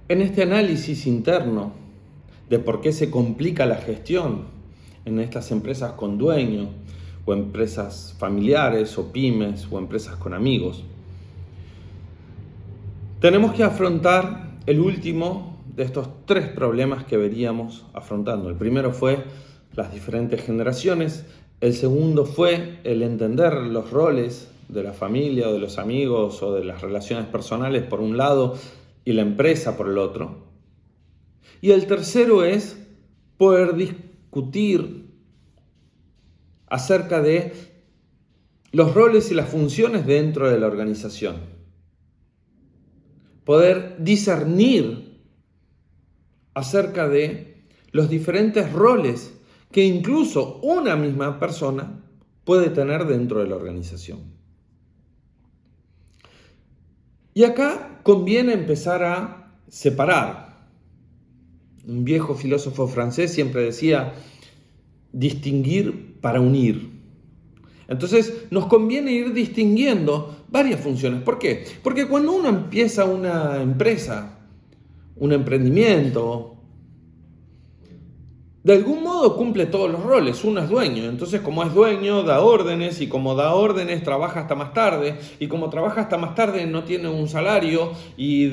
En este análisis interno de por qué se complica la gestión en estas empresas con dueño, o empresas familiares, o pymes, o empresas con amigos, tenemos que afrontar el último de estos tres problemas que veníamos afrontando. El primero fue las diferentes generaciones, el segundo fue el entender los roles de la familia, o de los amigos, o de las relaciones personales por un lado, y la empresa por el otro. Y el tercero es poder discutir acerca de los roles y las funciones dentro de la organización. Poder discernir acerca de los diferentes roles que incluso una misma persona puede tener dentro de la organización. Y acá conviene empezar a separar. Un viejo filósofo francés siempre decía distinguir para unir. Entonces nos conviene ir distinguiendo varias funciones. ¿Por qué? Porque cuando uno empieza una empresa, un emprendimiento, de algún modo cumple todos los roles. Uno es dueño, entonces como es dueño da órdenes, y como da órdenes trabaja hasta más tarde, y como trabaja hasta más tarde no tiene un salario, y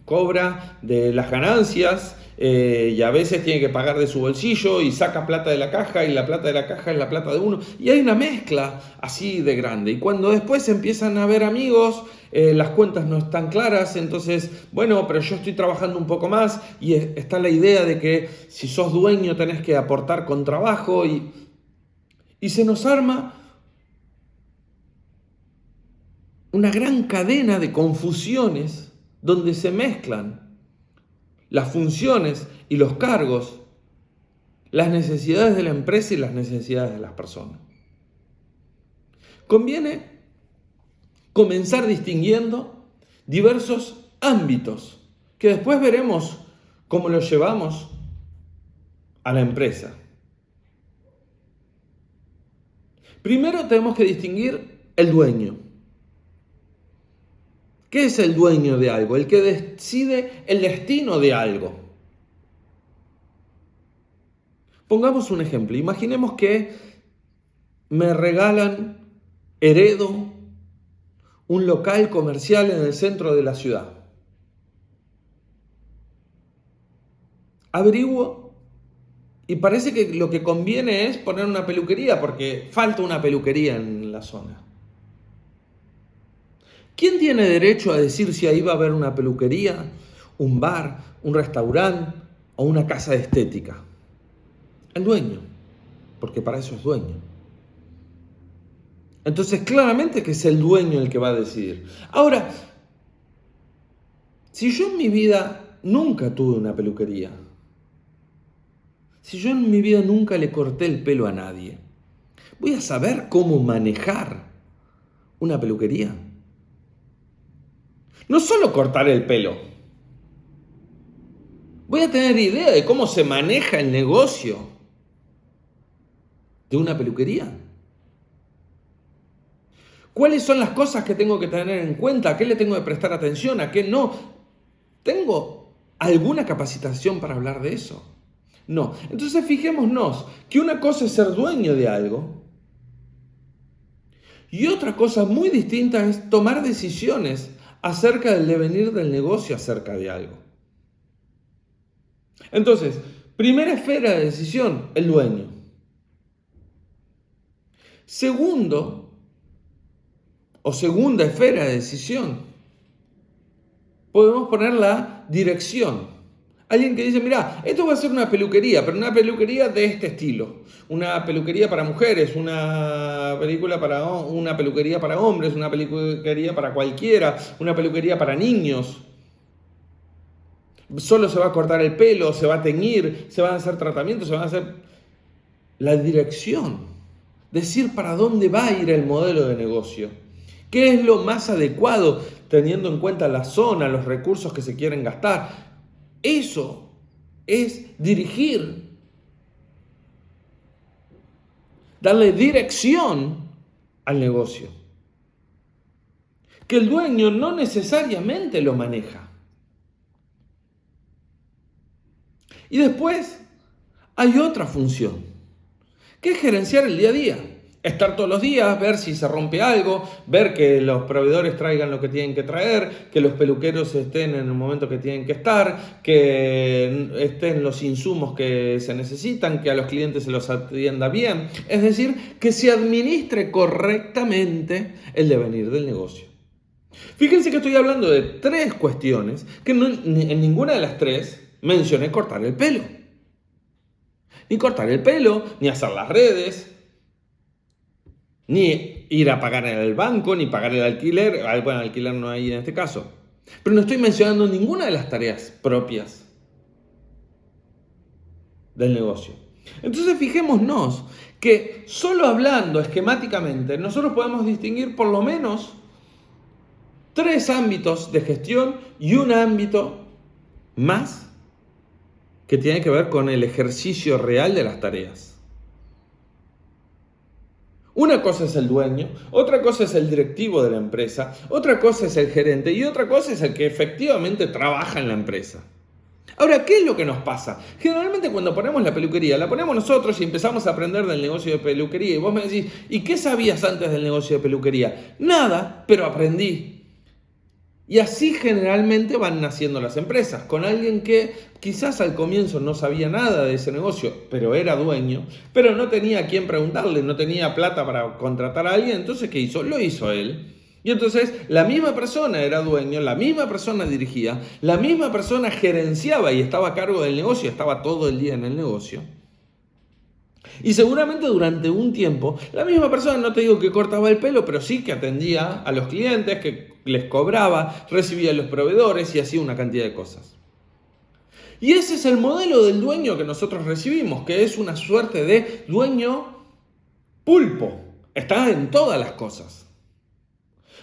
cobra de las ganancias, y a veces tiene que pagar de su bolsillo y saca plata de la caja, y la plata de la caja es la plata de uno, y hay una mezcla así de grande. Y cuando después empiezan a haber amigos, las cuentas no están claras, entonces, bueno, pero yo estoy trabajando un poco más, y está la idea de que si sos dueño tenés que aportar con trabajo, y se nos arma una gran cadena de confusiones donde se mezclan las funciones y los cargos, las necesidades de la empresa y las necesidades de las personas. Conviene comenzar distinguiendo diversos ámbitos que después veremos cómo los llevamos a la empresa. Primero tenemos que distinguir el dueño. ¿Qué es el dueño de algo? El que decide el destino de algo. Pongamos un ejemplo. Imaginemos que me heredo un local comercial en el centro de la ciudad. Averiguo y parece que lo que conviene es poner una peluquería, porque falta una peluquería en la zona. ¿Quién tiene derecho a decir si ahí va a haber una peluquería, un bar, un restaurante o una casa de estética? El dueño, porque para eso es dueño. Entonces, claramente que es el dueño el que va a decidir. Ahora, si yo en mi vida nunca tuve una peluquería, si yo en mi vida nunca le corté el pelo a nadie, ¿voy a saber cómo manejar una peluquería? No solo cortar el pelo. Voy a tener idea de cómo se maneja el negocio de una peluquería. ¿Cuáles son las cosas que tengo que tener en cuenta? ¿A qué le tengo que prestar atención? ¿A qué no? ¿Tengo alguna capacitación para hablar de eso? No. Entonces fijémonos que una cosa es ser dueño de algo y otra cosa muy distinta es tomar decisiones acerca del devenir del negocio acerca de algo. Entonces, primera esfera de decisión, el dueño. Segundo, o segunda esfera de decisión, podemos poner la dirección. Alguien que dice, mira, esto va a ser una peluquería, pero una peluquería de este estilo. Una peluquería para mujeres, una peluquería para hombres, una peluquería para cualquiera, una peluquería para niños. Solo se va a cortar el pelo, se va a teñir, se van a hacer tratamientos, se van a hacer... La dirección. Decir para dónde va a ir el modelo de negocio. ¿Qué es lo más adecuado teniendo en cuenta la zona, los recursos que se quieren gastar? Eso es dirigir, darle dirección al negocio, que el dueño no necesariamente lo maneja. Y después hay otra función, que es gerenciar el día a día. Estar todos los días, ver si se rompe algo, ver que los proveedores traigan lo que tienen que traer, que los peluqueros estén en el momento que tienen que estar, que estén los insumos que se necesitan, que a los clientes se los atienda bien. Es decir, que se administre correctamente el devenir del negocio. Fíjense que estoy hablando de 3 cuestiones que en ninguna de las 3 mencioné cortar el pelo. Ni cortar el pelo, ni hacer las redes, ni ir a pagar en el banco, ni pagar el alquiler. Bueno, alquiler no hay en este caso. Pero no estoy mencionando ninguna de las tareas propias del negocio. Entonces fijémonos que solo hablando esquemáticamente nosotros podemos distinguir por lo menos 3 ámbitos de gestión y un ámbito más que tiene que ver con el ejercicio real de las tareas. Una cosa es el dueño, otra cosa es el directivo de la empresa, otra cosa es el gerente y otra cosa es el que efectivamente trabaja en la empresa. Ahora, ¿qué es lo que nos pasa? Generalmente cuando ponemos la peluquería, la ponemos nosotros y empezamos a aprender del negocio de peluquería. Y vos me decís, ¿y qué sabías antes del negocio de peluquería? Nada, pero aprendí. Y así generalmente van naciendo las empresas, con alguien que quizás al comienzo no sabía nada de ese negocio, pero era dueño, pero no tenía a quién preguntarle, no tenía plata para contratar a alguien, entonces ¿qué hizo? Lo hizo él. Y entonces la misma persona era dueño, la misma persona dirigía, la misma persona gerenciaba y estaba a cargo del negocio, estaba todo el día en el negocio. Y seguramente durante un tiempo, la misma persona, no te digo que cortaba el pelo, pero sí que atendía a los clientes, que les cobraba, recibía a los proveedores y hacía una cantidad de cosas. Y ese es el modelo del dueño que nosotros recibimos, que es una suerte de dueño pulpo. Está en todas las cosas.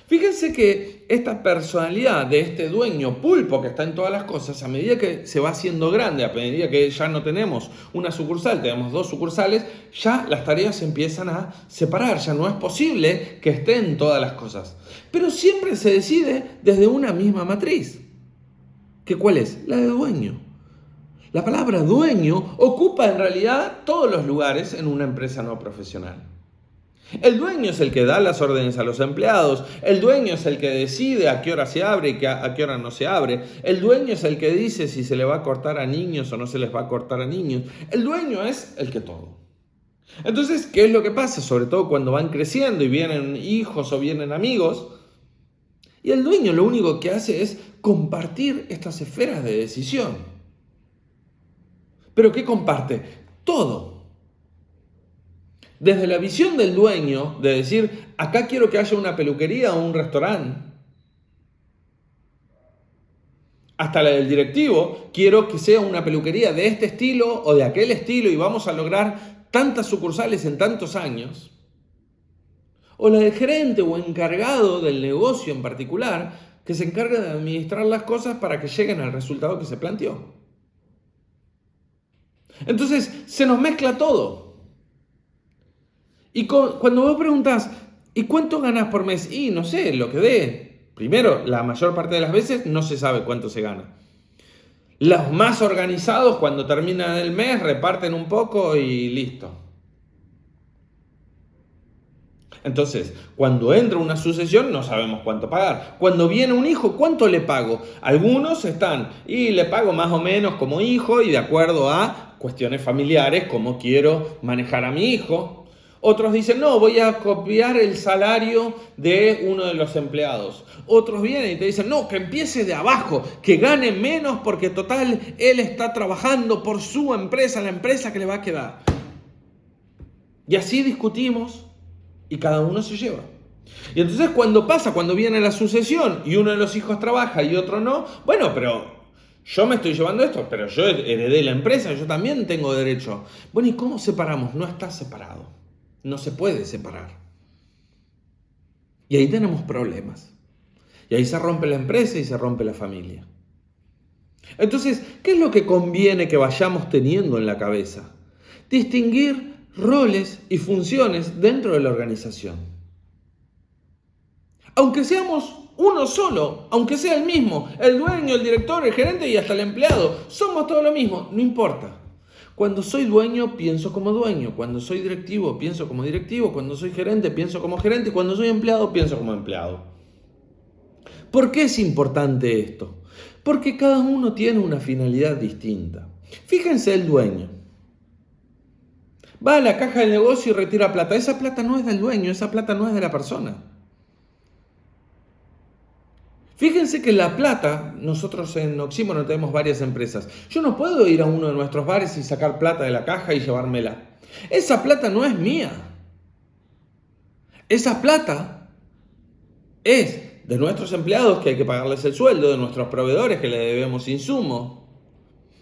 Fíjense que esta personalidad de este dueño pulpo que está en todas las cosas, a medida que se va haciendo grande, a medida que ya no tenemos una sucursal, tenemos 2 sucursales, ya las tareas se empiezan a separar, ya no es posible que esté en todas las cosas. Pero siempre se decide desde una misma matriz. ¿Que cuál es? La de dueño. La palabra dueño ocupa en realidad todos los lugares en una empresa no profesional. El dueño es el que da las órdenes a los empleados, el dueño es el que decide a qué hora se abre y a qué hora no se abre, el dueño es el que dice si se le va a cortar a niños o no se les va a cortar a niños, el dueño es el que todo. Entonces, ¿qué es lo que pasa? Sobre todo cuando van creciendo y vienen hijos o vienen amigos, y el dueño lo único que hace es compartir estas esferas de decisión. ¿Pero qué comparte? Todo. Desde la visión del dueño, de decir, acá quiero que haya una peluquería o un restaurante, hasta la del directivo, quiero que sea una peluquería de este estilo o de aquel estilo y vamos a lograr tantas sucursales en tantos años. O la del gerente o encargado del negocio en particular, que se encarga de administrar las cosas para que lleguen al resultado que se planteó. Entonces, se nos mezcla todo. Y cuando vos preguntás, ¿y cuánto ganás por mes? Y no sé, lo que dé. Primero, la mayor parte de las veces no se sabe cuánto se gana. Los más organizados, cuando terminan el mes, reparten un poco y listo. Entonces, cuando entra una sucesión, no sabemos cuánto pagar. Cuando viene un hijo, ¿cuánto le pago? Algunos están, y le pago más o menos como hijo y de acuerdo a cuestiones familiares, cómo quiero manejar a mi hijo. Otros dicen, no, voy a copiar el salario de uno de los empleados. Otros vienen y te dicen, no, que empiece de abajo, que gane menos porque total, él está trabajando por su empresa, la empresa que le va a quedar. Y así discutimos y cada uno se lleva. Y entonces cuando viene la sucesión y uno de los hijos trabaja y otro no, bueno, pero yo me estoy llevando esto, pero yo heredé la empresa, yo también tengo derecho. Bueno, ¿y cómo separamos? No está separado. No se puede separar. Y ahí tenemos problemas. Y ahí se rompe la empresa y se rompe la familia. Entonces, ¿qué es lo que conviene que vayamos teniendo en la cabeza? Distinguir roles y funciones dentro de la organización. Aunque seamos uno solo, aunque sea el mismo, el dueño, el director, el gerente y hasta el empleado. Somos todo lo mismo, no importa. Cuando soy dueño, pienso como dueño. Cuando soy directivo, pienso como directivo. Cuando soy gerente, pienso como gerente. Cuando soy empleado, pienso como empleado. ¿Por qué es importante esto? Porque cada uno tiene una finalidad distinta. Fíjense el dueño. Va a la caja del negocio y retira plata. Esa plata no es del dueño, esa plata no es de la persona. Fíjense que la plata, nosotros en Oxímono tenemos varias empresas. Yo no puedo ir a uno de nuestros bares y sacar plata de la caja y llevármela. Esa plata no es mía. Esa plata es de nuestros empleados que hay que pagarles el sueldo, de nuestros proveedores que le debemos insumos,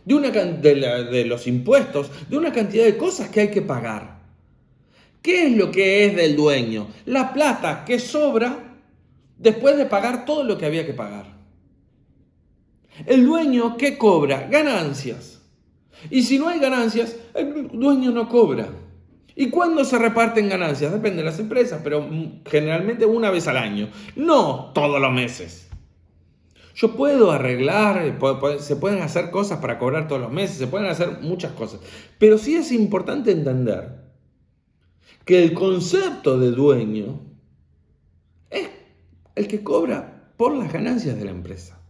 de los impuestos, de una cantidad de cosas que hay que pagar. ¿Qué es lo que es del dueño? La plata que sobra después de pagar todo lo que había que pagar. El dueño, ¿qué cobra? Ganancias. Y si no hay ganancias, el dueño no cobra. ¿Y cuándo se reparten ganancias? Depende de las empresas, pero generalmente una vez al año. No todos los meses. Yo puedo arreglar, se pueden hacer cosas para cobrar todos los meses, se pueden hacer muchas cosas. Pero sí es importante entender que el concepto de dueño es el que cobra por las ganancias de la empresa.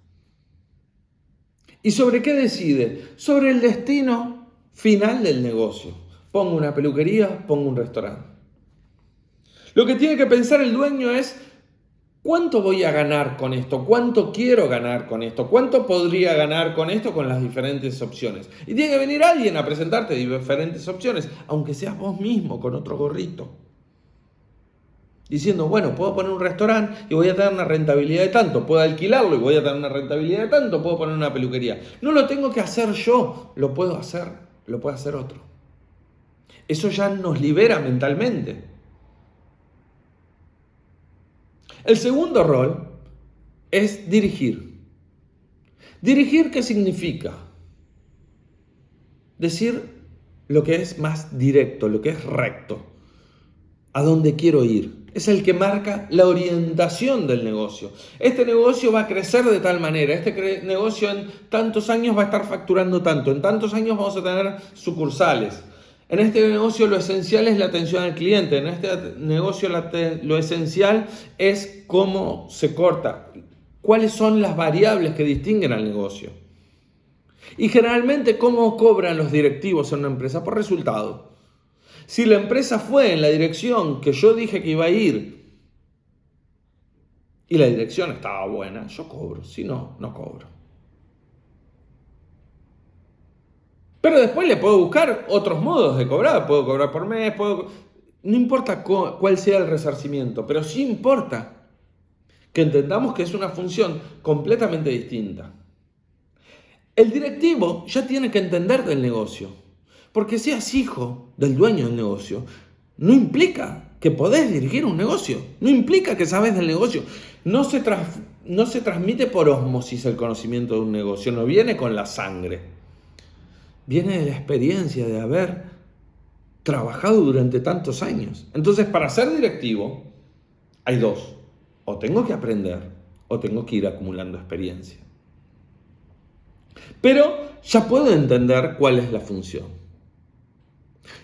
¿Y sobre qué decide? Sobre el destino final del negocio. Pongo una peluquería, pongo un restaurante. Lo que tiene que pensar el dueño es: ¿cuánto voy a ganar con esto? ¿Cuánto quiero ganar con esto? ¿Cuánto podría ganar con esto con las diferentes opciones? Y tiene que venir alguien a presentarte diferentes opciones, aunque seas vos mismo con otro gorrito. Diciendo, bueno, puedo poner un restaurante y voy a tener una rentabilidad de tanto. Puedo alquilarlo y voy a tener una rentabilidad de tanto. Puedo poner una peluquería. No lo tengo que hacer yo, lo puede hacer otro. Eso ya nos libera mentalmente. El segundo rol es dirigir. ¿Dirigir qué significa? Decir lo que es más directo, lo que es recto. ¿A dónde quiero ir? Es el que marca la orientación del negocio. Este negocio va a crecer de tal manera. Este negocio en tantos años va a estar facturando tanto. En tantos años vamos a tener sucursales. En este negocio lo esencial es la atención al cliente. En este negocio lo esencial es cómo se corta. ¿Cuáles son las variables que distinguen al negocio? Y generalmente, ¿cómo cobran los directivos en una empresa? Por resultado. Si la empresa fue en la dirección que yo dije que iba a ir y la dirección estaba buena, yo cobro. Si no, no cobro. Pero después le puedo buscar otros modos de cobrar. Puedo cobrar por mes, no importa cuál sea el resarcimiento, pero sí importa que entendamos que es una función completamente distinta. El directivo ya tiene que entender del negocio. Porque seas hijo del dueño del negocio, no implica que podés dirigir un negocio. No implica que sabes del negocio. No se transmite por ósmosis el conocimiento de un negocio. No viene con la sangre. Viene de la experiencia de haber trabajado durante tantos años. Entonces, para ser directivo, hay dos. O tengo que aprender, o tengo que ir acumulando experiencia. Pero ya puedo entender cuál es la función.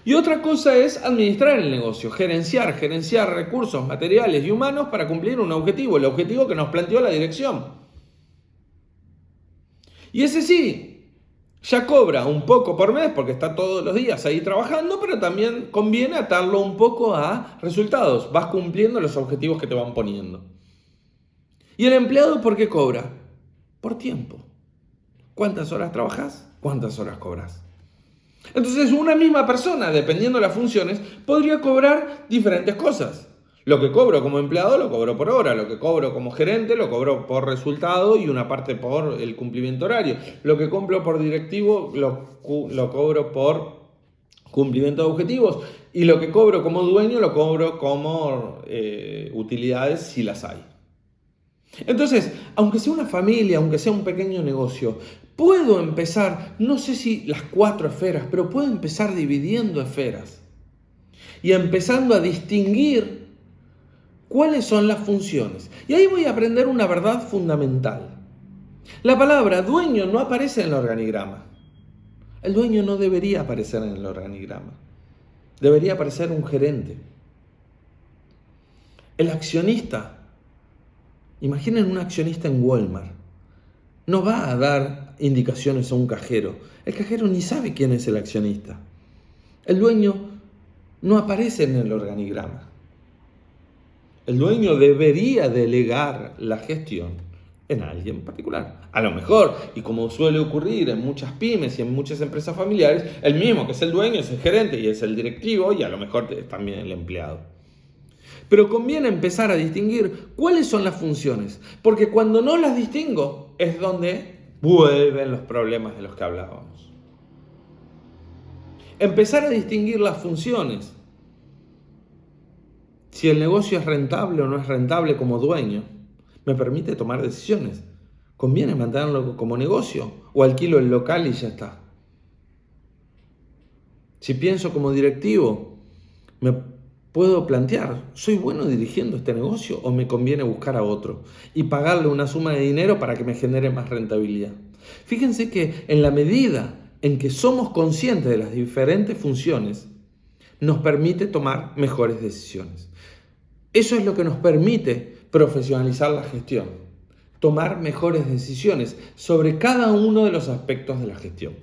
Y otra cosa es administrar el negocio, gerenciar recursos materiales y humanos para cumplir un objetivo, el objetivo que nos planteó la dirección. Y ese sí, ya cobra un poco por mes porque está todos los días ahí trabajando, pero también conviene atarlo un poco a resultados. Vas cumpliendo los objetivos que te van poniendo. ¿Y el empleado por qué cobra? Por tiempo. ¿Cuántas horas trabajas? ¿Cuántas horas cobras? Entonces una misma persona, dependiendo de las funciones, podría cobrar diferentes cosas. Lo que cobro como empleado lo cobro por hora, lo que cobro como gerente lo cobro por resultado y una parte por el cumplimiento horario. Lo que cobro por directivo lo cobro por cumplimiento de objetivos y lo que cobro como dueño lo cobro como utilidades si las hay. Entonces, aunque sea una familia, aunque sea un pequeño negocio, puedo empezar, no sé si las 4 esferas, pero puedo empezar dividiendo esferas y empezando a distinguir cuáles son las funciones. Y ahí voy a aprender una verdad fundamental. La palabra dueño no aparece en el organigrama. El dueño no debería aparecer en el organigrama. Debería aparecer un gerente. El accionista, imaginen un accionista en Walmart, no va a dar indicaciones a un cajero. El cajero ni sabe quién es el accionista. El dueño no aparece en el organigrama. El dueño debería delegar la gestión en alguien particular. A lo mejor, y como suele ocurrir en muchas pymes y en muchas empresas familiares, el mismo que es el dueño es el gerente y es el directivo y a lo mejor es también el empleado. Pero conviene empezar a distinguir cuáles son las funciones, porque cuando no las distingo es donde vuelven los problemas de los que hablábamos. Empezar a distinguir las funciones. Si el negocio es rentable o no es rentable como dueño, me permite tomar decisiones. ¿Conviene mantenerlo como negocio o alquilo el local y ya está? Si pienso como directivo, me puedo plantear, ¿soy bueno dirigiendo este negocio o me conviene buscar a otro y pagarle una suma de dinero para que me genere más rentabilidad? Fíjense que en la medida en que somos conscientes de las diferentes funciones, nos permite tomar mejores decisiones. Eso es lo que nos permite profesionalizar la gestión, tomar mejores decisiones sobre cada uno de los aspectos de la gestión.